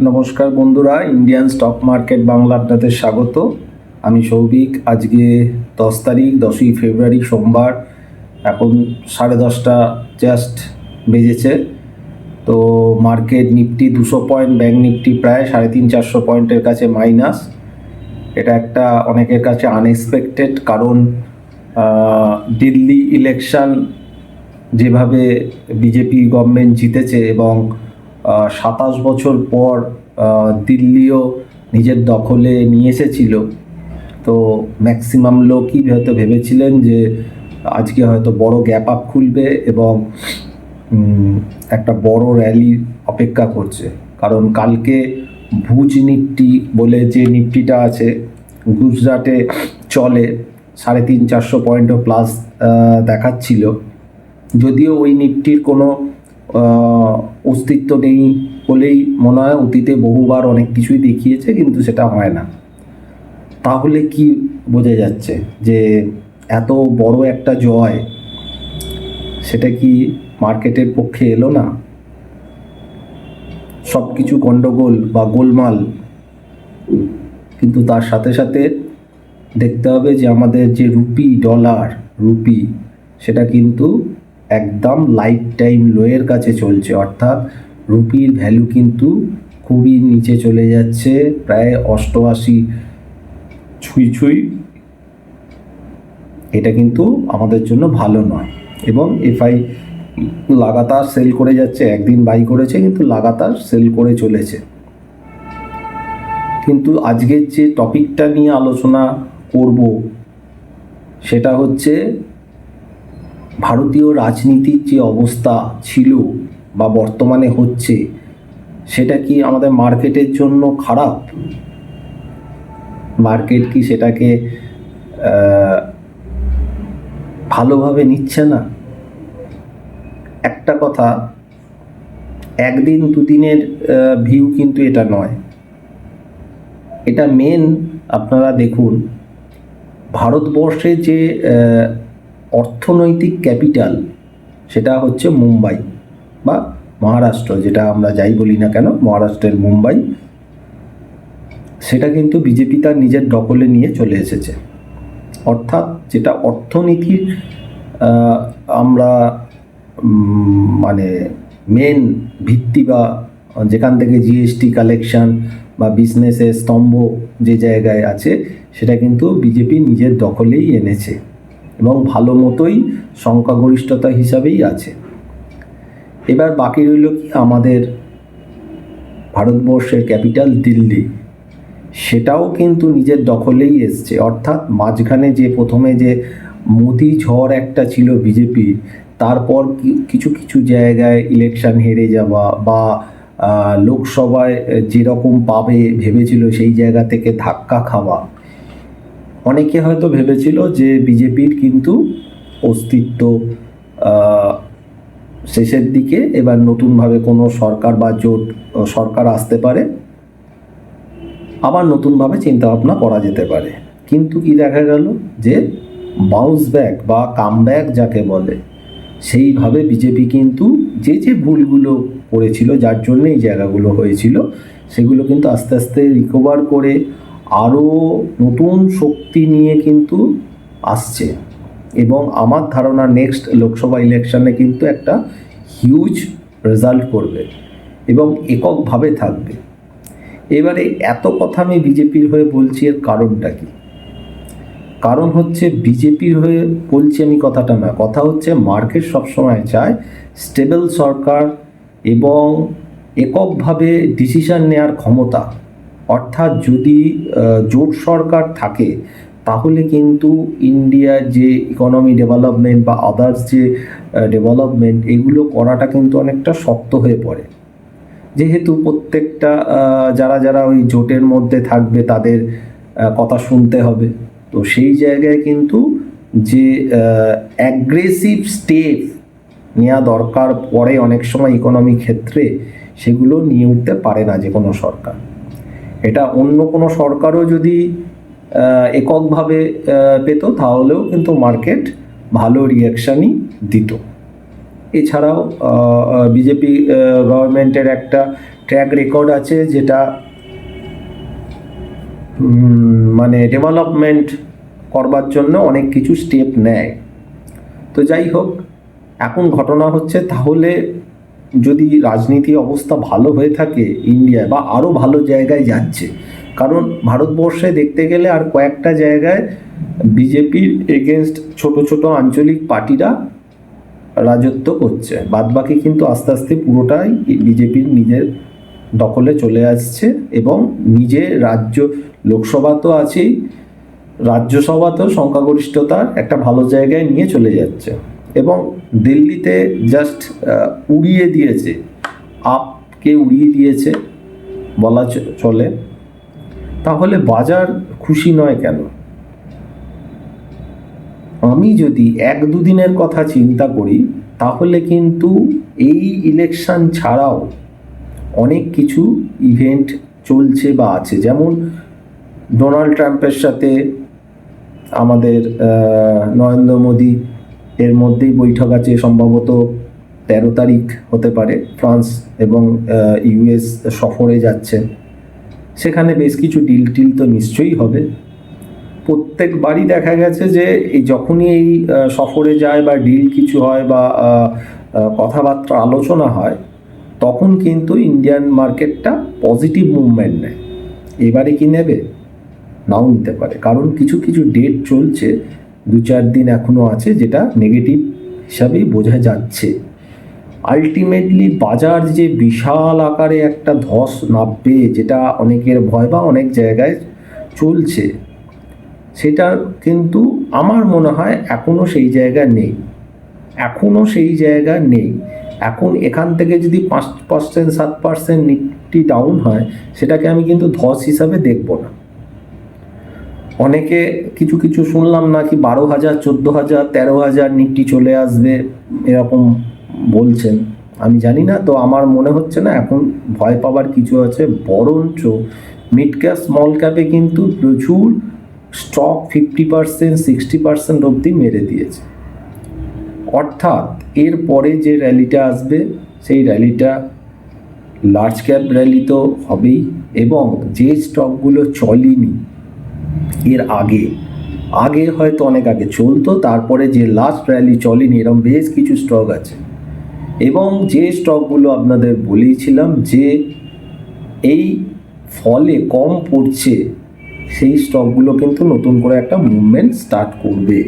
নমস্কার বন্ধুরা, Indian stock market Bangla আপনাদের স্বাগত। আমি সৌভিক। আজকে 10 তারিখ, 10ই ফেব্রুয়ারি, সোমবার। এখন 10:30 জাস্ট বেজেছে। তো market Nifty 200 point, bank Nifty প্রায় 350-400 পয়েন্টের কাছে মাইনাস। এটা একটা অনেকের কাছে আনএক্সপেক্টেড, কারণ দিল্লি ইলেকশন যেভাবে বিজেপি গভর্নমেন্ট জিতেছে এবং 27 বছর পর দিল্লিও নিজের দখলে নিয়ে এসেছিল, তো ম্যাক্সিমাম লোকই হয়তো ভেবেছিলেন যে আজকে হয়তো বড় গ্যাপ আপ খুলবে এবং একটা বড় র্যালি অপেক্ষা করছে। কারণ কালকে ভুজ নিফটি বলে যে নিফটিটা আছে, গুজরাটে চলে, 350-400 পয়েন্টও প্লাস দেখাচ্ছিল। যদিও ওই নিফটির কোনো অস্তিত্ব নেই বলেই মনে হয়, অতীতে বহুবার অনেক কিছুই দেখিয়েছে, কিন্তু সেটা হয় না। তাহলে কি বোঝা যাচ্ছে যে এত বড় একটা জয়, সেটা কি মার্কেটের পক্ষে এলো না? সব কিছু গণ্ডগোল বা গোলমাল, কিন্তু তার সাথে সাথে দেখতে হবে যে আমাদের যে রুপি সেটা কিন্তু একদম লাইফ টাইম লোয়ের কাছে চলছে। অর্থাৎ রুপির ভ্যালু কিন্তু খুবই নিচে চলে যাচ্ছে, প্রায় 88 ছুঁই। এটা কিন্তু আমাদের জন্য ভালো নয়। এবং এফআই লাগাতার সেল করে যাচ্ছে, একদিন বাই করেছে কিন্তু লাগাতার সেল করে চলেছে। কিন্তু আজকের যে টপিকটা নিয়ে আলোচনা করব সেটা হচ্ছে ভারতীয় রাজনীতির যে অবস্থা ছিল বা বর্তমানে হচ্ছে, সেটা কি আমাদের মার্কেটের জন্য খারাপ? মার্কেট কি সেটাকে ভালোভাবে নিচ্ছে না? একটা কথা, একদিন দুদিনের ভিউ কিন্তু এটা নয়। এটা মেন, আপনারা দেখুন, ভারতবর্ষে যে অর্থনৈতিক ক্যাপিটাল, সেটা হচ্ছে মুম্বাই বা মহারাষ্ট্র, যেটা আমরা যাই বলি না কেন, মহারাষ্ট্রের মুম্বাই। সেটা কিন্তু বিজেপি তার নিজের দখলে নিয়ে চলে এসেছে। অর্থাৎ যেটা অর্থনীতির আমরা মানে মেন ভিত্তি, বা যেখান থেকে জিএসটি কালেকশন বা বিজনেসের স্তম্ভ যে জায়গায় আছে, সেটা কিন্তু বিজেপি নিজের দখলেই এনেছে এবং ভালো মতোই সংখ্যাগরিষ্ঠতা হিসাবেই আছে। এবার বাকি রইল কি, আমাদের ভারতবর্ষের ক্যাপিটাল দিল্লি, সেটাও কিন্তু নিজের দখলেই এসছে। অর্থাৎ মাঝখানে যে প্রথমে যে মোদি ঝড় একটা ছিল বিজেপির, তারপর কিছু কিছু জায়গায় ইলেকশন হেরে যাওয়া বা লোকসভায় যেরকম পাবে ভেবেছিল সেই জায়গা থেকে ধাক্কা খাওয়া, অনেকে হয়তো ভেবেছিল যে বিজেপির কিন্তু অস্তিত্ব শেষের দিকে, এবার নতুনভাবে কোনো সরকার বা জোট সরকার আসতে পারে, আবার নতুনভাবে চিন্তাভাবনা করা যেতে পারে। কিন্তু কি দেখা গেল যে বাউন্স ব্যাক বা কামব্যাক যাকে বলে, সেইভাবে বিজেপি কিন্তু যে ভুলগুলো করেছিল, যার জন্য এই জায়গাগুলো হয়েছিল, সেগুলো কিন্তু আস্তে আস্তে রিকভার করে আরও নতুন শক্তি নিয়ে কিন্তু আসছে। এবং আমার ধারণা নেক্সট লোকসভা ইলেকশনে কিন্তু একটা হিউজ রেজাল্ট করবে এবং এককভাবে থাকবে। এবারে এত কথা আমি বিজেপির হয়ে বলছি, এর কারণটা কি? কারণ হচ্ছে, বিজেপির হয়ে বলছি আমি কথাটা না, কথা হচ্ছে মার্কেট সবসময় চায় স্টেবল সরকার এবং এককভাবে ডিসিশন নেওয়ার ক্ষমতা। অর্থাৎ যদি জোট সরকার থাকে, তাহলে কিন্তু ইন্ডিয়ার যে ইকোনমি ডেভেলপমেন্ট বা আদার্স যে ডেভেলপমেন্ট, এগুলো করাটা কিন্তু অনেকটা শক্ত হয়ে পড়ে। যেহেতু প্রত্যেকটা যারা ওই জোটের মধ্যে থাকবে, তাদের কথা শুনতে হবে। তো সেই জায়গায় কিন্তু যে অ্যাগ্রেসিভ স্টেপ নেওয়া দরকার পড়ে অনেক সময় ইকোনমি ক্ষেত্রে, সেগুলো নিয়ে উঠতে পারে না যে কোনো সরকার। এটা অন্য কোনো সরকারও যদি এককভাবে পেত, তাহলেও কিন্তু মার্কেট ভালো রিয়াকশানই দিত। এছাড়াও বিজেপি গভর্নমেন্টের একটা ট্র্যাক রেকর্ড আছে, যেটা মানে ডেভেলপমেন্ট করবার জন্য অনেক কিছু স্টেপ নেয়। তো যাই হোক, এখন ঘটনা হচ্ছে, তাহলে যদি রাজনীতি অবস্থা ভালো হয়ে থাকে ইন্ডিয়ায়, বা আরও ভালো জায়গায় যাচ্ছে, কারণ ভারতবর্ষে দেখতে গেলে আর কয়েকটা জায়গায় বিজেপির এগেনস্ট ছোট ছোট আঞ্চলিক পার্টিরা রাজত্ব করছে, বাদবাকি কিন্তু আস্তে আস্তে পুরোটাই বিজেপির নিজের দখলে চলে আসছে, এবং নিজের রাজ্য লোকসভা তো আছেই, রাজ্যসভাতেও সংখ্যাগরিষ্ঠতার একটা ভালো জায়গায় নিয়ে চলে যাচ্ছে, এবং দিল্লিতে জাস্ট উড়িয়ে দিয়েছে, আপকে উড়িয়ে দিয়েছে বলা চলে। তাহলে বাজার খুশি নয় কেন? আমি যদি 1-2 দিনের কথা চিন্তা করি, তাহলে কিন্তু এই ইলেকশন ছাড়াও অনেক কিছু ইভেন্ট চলছে বা আছে, যেমন ডোনাল্ড ট্রাম্পের সাথে আমাদের নরেন্দ্র মোদী এর মধ্যেই বৈঠক আছে, সম্ভবত 13 তারিখ হতে পারে, ফ্রান্স এবং ইউএস সফরে যাচ্ছে, সেখানে বেশ কিছু ডিল টিল তো নিশ্চয়ই হবে। প্রত্যেকবারই দেখা গেছে যে এই যখনই এই সফরে যায় বা ডিল কিছু হয় বা কথাবার্তা আলোচনা হয়, তখন কিন্তু ইন্ডিয়ান মার্কেটটা পজিটিভ মুভমেন্ট নেয়। এবারে কি নেবে? নাও নিতে পারে, কারণ কিছু কিছু ডেট চলছে, 2-4 দিন এখনও আছে, যেটা নেগেটিভ হিসাবেই বোঝা যাচ্ছে। আলটিমেটলি বাজার যে বিশাল আকারে একটা ধস নামবে, যেটা অনেকের ভয় বা অনেক জায়গায় চলছে, সেটা কিন্তু আমার মনে হয় এখনও সেই জায়গা নেই, এখন এখান থেকে যদি 5% 7% নিফটি ডাউন হয়, সেটাকে আমি কিন্তু ধস হিসাবে দেখব না। অনেকে কিছু কিছু শুনলাম নাকি 12,000 14,000 13,000 নিফটি চলে আসবে, এরকম বলছেন, আমি জানি না। তো আমার মনে হচ্ছে না এখন ভয় পাবার কিছু আছে, বরঞ্চ মিড ক্যাপ স্মল ক্যাপে কিন্তু প্রচুর স্টক 50% 60% অবধি মেরে দিয়েছে। অর্থাৎ এরপরে যে র্যালিটা আসবে, সেই র্যালিটা লার্জ ক্যাপ র্যালি তো হবেই, এবং যে স্টকগুলো চলেনি এর আগে হয়তো অনেক আগে চলতো, তারপরে যে লাস্ট র্যালি চলেনি, এরকম বেশ কিছু স্টক আছে, এবং যে স্টকগুলো আপনাদের বলেছিলাম যে এই ফলে কম পড়ছে, সেই স্টকগুলো কিন্তু নতুন করে একটা মুভমেন্ট স্টার্ট করবে।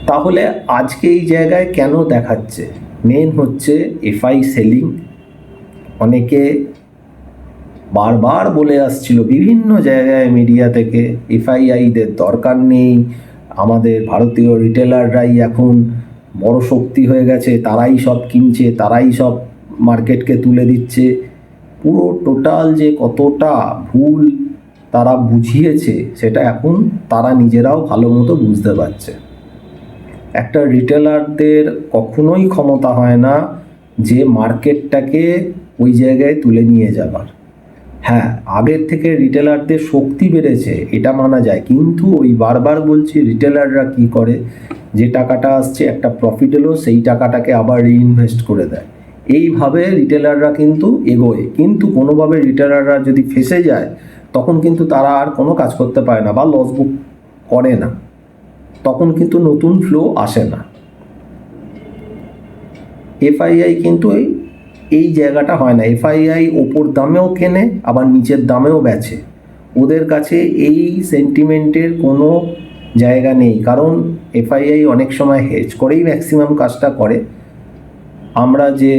তাহলে আজকে এই জায়গায় কেন দেখাচ্ছে? মেন হচ্ছে এফআই সেলিং। অনেকে বারবার বলে আসছিল বিভিন্ন জায়গায় মিডিয়া থেকে, এফআইআইদের দরকার নেই, আমাদের ভারতীয় রিটেলাররাই এখন বড় শক্তি হয়ে গেছে, তারাই সব কিনছে, তারাই সব মার্কেটকে তুলে দিচ্ছে। পুরো টোটাল যে কতটা ভুল তারা বুঝিয়েছে, সেটা এখন তারা নিজেরাও ভালো মতো বুঝতে পারছে। একটা রিটেলারদের কখনোই ক্ষমতা হয় না যে মার্কেটটাকে ওই জায়গায় তুলে নিয়ে যাবার। হ্যাঁ, আগের থেকে রিটেলারদের শক্তি বেড়েছে, এটা মানা যায়, কিন্তু ওই বারবার বলছি, রিটেলাররা কি করে, যে টাকাটা আসছে একটা প্রফিট এলো, সেই টাকাটাকে আবার রিইনভেস্ট করে দেয়। এইভাবে রিটেলাররা কিন্তু এগোয়, কিন্তু কোনোভাবে রিটেলাররা যদি ফেঁসে যায়, তখন কিন্তু তারা আর কোনো কাজ করতে পারে না বা লস বুক করে না, তখন কিন্তু নতুন ফ্লো আসে না। এফআইআই কিন্তু এই জায়গাটা হয় না। এফআইআই ওপর দামেও কেনে, আবার নিচের দামেও বেচে, ওদের কাছে এই সেন্টিমেন্টের কোনো জায়গা নেই, কারণ এফআইআই অনেক সময় হেজ করেই ম্যাক্সিমাম কাজটা করে। আমরা যে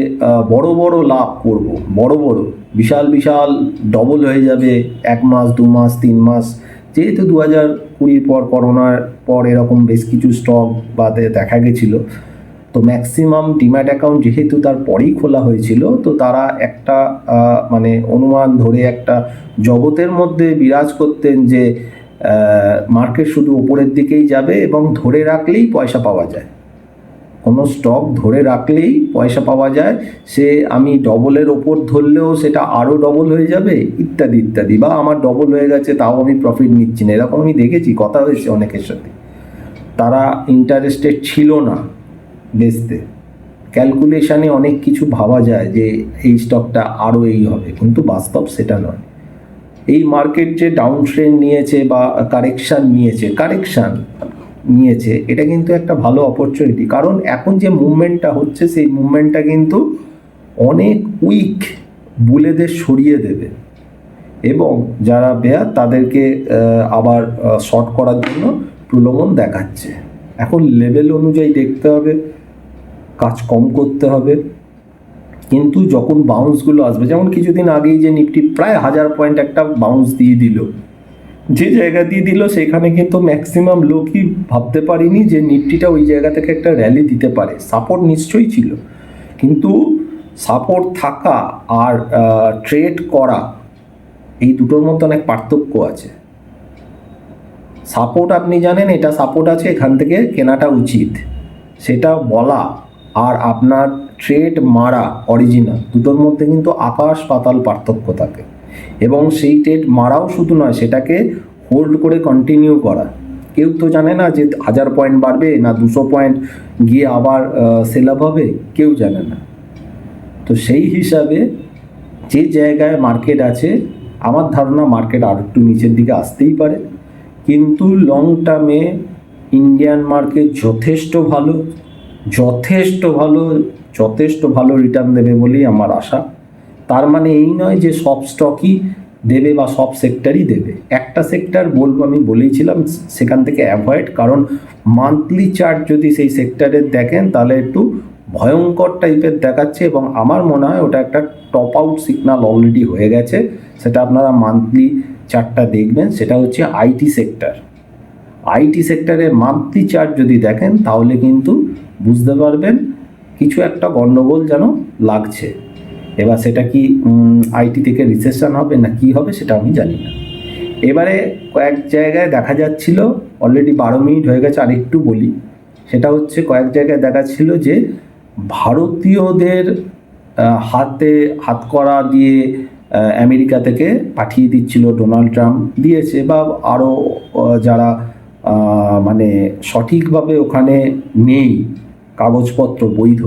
বড় বড় লাভ করব, বড় বড় বিশাল বিশাল ডবল হয়ে যাবে 1 মাস 2 মাস 3 মাস, যেহেতু 2020 পর, করোনার পর এরকম বেশ কিছু স্টক বাদে দেখা গেছিলো, তো ম্যাক্সিমাম ডিম্যাট অ্যাকাউন্ট যেহেতু তার পরেই খোলা হয়েছিল, তো তারা একটা মানে অনুমান ধরে একটা জগতের মধ্যে বিরাজ করতেন যে মার্কেট শুধু উপরের দিকেই যাবে এবং ধরে রাখলেই পয়সা পাওয়া যায়, কোনো স্টক ধরে রাখলেই পয়সা পাওয়া যায়, সে আমি ডবলের ওপর ধরলেও সেটা আরও ডবল হয়ে যাবে ইত্যাদি ইত্যাদি, বা আমার ডবল হয়ে গেছে তাও আমি প্রফিট নিচ্ছি না, এরকম আমি দেখেছি, কথা হয়েছে অনেকের সাথে। তারা ইন্টারেস্টেড ছিল না বেচতে, ক্যালকুলেশানে অনেক কিছু ভাবা যায় যে এই স্টকটা আরও এই হবে, কিন্তু বাস্তব সেটা নয়। এই মার্কেট যে ডাউন ট্রেন্ড নিয়েছে বা কারেকশান নিয়েছে, এটা কিন্তু একটা ভালো অপরচুনিটি, কারণ এখন যে মুভমেন্টটা হচ্ছে সেই মুভমেন্টটা কিন্তু অনেক উইক বুলেদের সরিয়ে দেবে এবং যারা বেয়ার তাদেরকে আবার শর্ট করার জন্য প্রলোভন দেখাচ্ছে। এখন লেভেল অনুযায়ী দেখতে হবে, কাজ কম করতে হবে, কিন্তু যখন বাউন্সগুলো আসবে, যেমন কিছুদিন আগেই যে নিফটি প্রায় 1000 পয়েন্ট একটা বাউন্স দিয়ে দিল, যে জায়গা দিয়ে দিল সেখানে কিন্তু ম্যাক্সিমাম লোকই ভাবতে পারিনি যে নিফটিটা ওই জায়গা থেকে একটা র্যালি দিতে পারে। সাপোর্ট নিশ্চয়ই ছিল, কিন্তু সাপোর্ট থাকা আর ট্রেড করা এই দুটোর মধ্যে অনেক পার্থক্য আছে। সাপোর্ট আপনি জানেন এটা সাপোর্ট আছে, এখান থেকে কেনাটা উচিত, সেটা বলা আর আপনার ট্রেড মারা অরিজিনাল দুটোর মধ্যে কিন্তু আকাশ পাতাল পার্থক্য থাকে। এবং সেই ট্রেড মারাও শুধু নয়, সেটাকে হোল্ড করে কন্টিনিউ করা। কেউ তো জানে না যে 1000 পয়েন্ট বাড়বে না 200 পয়েন্ট গিয়ে আবার সেল আপ হবে, কেউ জানে না। তো সেই হিসাবে যে জায়গায় মার্কেট আছে, আমার ধারণা মার্কেট আর একটু নিচের দিকে আসতেই পারে, কিন্তু লং টার্মে ইন্ডিয়ান মার্কেট যথেষ্ট ভালো রিটার্ন দেবে বলেই আমার আশা। তার মানে এই নয় যে সব স্টকই দেবে বা সব সেক্টরই দেবে। একটা সেক্টর বলবো, আমি বলেইছিলাম সেখান থেকে অ্যাভয়েড, কারণ মান্থলি চার্ট যদি সেই সেক্টরের দেখেন তাহলে একটু ভয়ঙ্কর টাইপের দেখাচ্ছে এবং আমার মনে হয় ওটা একটা টপ আউট সিগনাল অলরেডি হয়ে গেছে। সেটা আপনারা মান্থলি চার্টটা দেখবেন, সেটা হচ্ছে আইটি সেক্টরের মান্থলি চার্ট যদি দেখেন তাহলে কিন্তু বুঝতে পারবেন কিছু একটা গণ্ডগোল যেন লাগছে। এবার সেটা কি আইটি থেকে রিসেশন হবে না কি হবে সেটা আমি জানি না। এবারে কয়েক জায়গায় দেখা যাচ্ছিল, অলরেডি 12 মিনিট হয়ে গেছে, আর একটু বলি, সেটা হচ্ছে কয়েক জায়গায় দেখাচ্ছিল যে ভারতীয়দের হাতকড়া দিয়ে আমেরিকা থেকে পাঠিয়ে দিচ্ছিল, ডোনাল্ড ট্রাম্প দিয়েছে বা আরও যারা মানে সঠিকভাবে ওখানে নেই, কাগজপত্র বৈধ,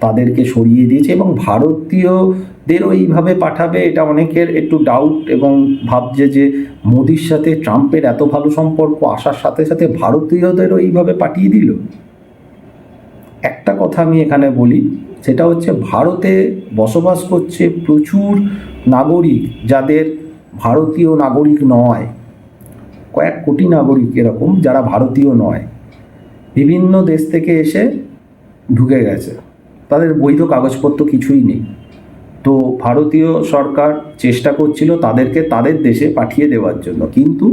তাদেরকে সরিয়ে দিয়েছে এবং ভারতীয়দেরও এইভাবে পাঠাবে, এটা অনেকের একটু ডাউট এবং ভাবছে যে মোদির সাথে ট্রাম্পের এত ভালো সম্পর্ক আসার সাথে সাথে ভারতীয়দেরও এইভাবে পাঠিয়ে দিল। একটা কথা আমি এখানে বলি, সেটা হচ্ছে ভারতে বসবাস করছে প্রচুর নাগরিক যাদের ভারতীয় নাগরিক নয়, কয়েক কোটি নাগরিক এরকম যারা ভারতীয় নয়, বিভিন্ন দেশ থেকে এসে ঢুকে গেছে, তাদের বৈধ কাগজপত্র কিছুই নেই। তো ভারতীয় সরকার চেষ্টা করছিল তাদেরকে তাদের দেশে পাঠিয়ে দেওয়ার জন্য, কিন্তু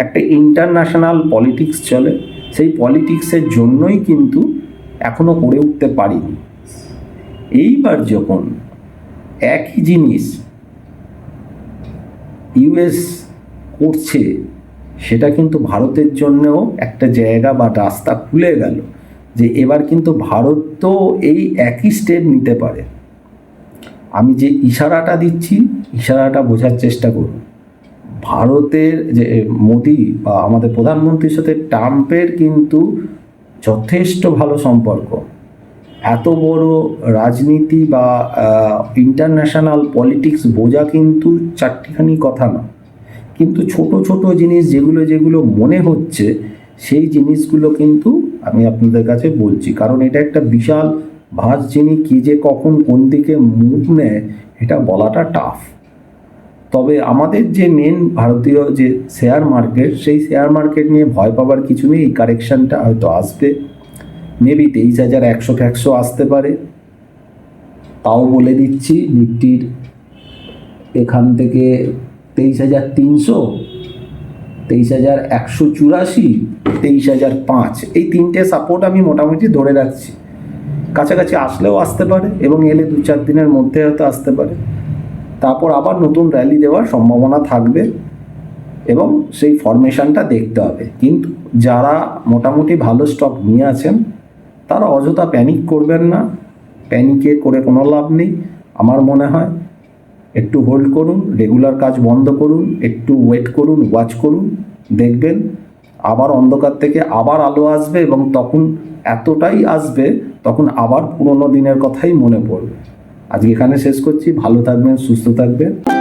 একটা ইন্টারন্যাশনাল পলিটিক্স চলে, সেই পলিটিক্সের জন্যই কিন্তু এখনও করে উঠতে পারিনি। এইবার যখন একই জিনিস ইউএস করছে, সেটা কিন্তু ভারতের জন্যও একটা জায়গা বা রাস্তা খুলে গেল যে এবার কিন্তু ভারত তো এই একই স্টেপ নিতে পারে। আমি যে ইশারাটা দিচ্ছি, ইশারাটা বোঝার চেষ্টা করুন। ভারতের যে মোদি বা আমাদের প্রধানমন্ত্রীর সাথে ট্রাম্পের কিন্তু যথেষ্ট ভালো সম্পর্ক। এত বড় রাজনীতি বা ইন্টারন্যাশনাল পলিটিক্স বোঝা কিন্তু চারটিখানি কথা না, কিন্তু ছোট ছোট জিনিস যেগুলো মনে হচ্ছে সেই জিনিসগুলো কিন্তু আমি আপনাদের কাছে বলছি, কারণ এটা একটা বিশাল ভাঁজ জিনিস, কী যে কখন কোন দিকে মুভ নেয় এটা বলাটা টাফ। তবে আমাদের যে মেন ভারতীয় যে শেয়ার মার্কেট, সেই শেয়ার মার্কেট নিয়ে ভয় পাবার কিছু নেই। এই কারেকশানটা হয়তো আসবে, মেবি 23,100 আসতে পারে। তাও বলে দিচ্ছি, নিফটির এখান থেকে 23,300, 23,184, 23,005, এই তিনটে সাপোর্ট আমি মোটামুটি ধরে রাখছি। কাছাকাছি আসলেও আসতে পারে এবং এলে 2-4 দিনের মধ্যে হয়তো আসতে পারে, তারপর আবার নতুন র্যালি দেওয়ার সম্ভাবনা থাকবে এবং সেই ফরমেশনটা দেখতে হবে। কিন্তু যারা মোটামুটি ভালো স্টক নিয়ে আছেন তারা অযথা প্যানিক করবেন না, প্যানিকে করে কোনো লাভ নেই। আমার মনে হয় একটু হোল্ড করুন, রেগুলার কাজ বন্ধ করুন, একটু ওয়েট করুন, ওয়াচ করুন, দেখবেন আবার অন্ধকার থেকে আবার আলো আসবে, এবং তখন এতটাই আসবে তখন আবার পুরোনো দিনের কথাই মনে পড়বে। আজকে এখানে শেষ করছি। ভালো থাকবেন, সুস্থ থাকবেন।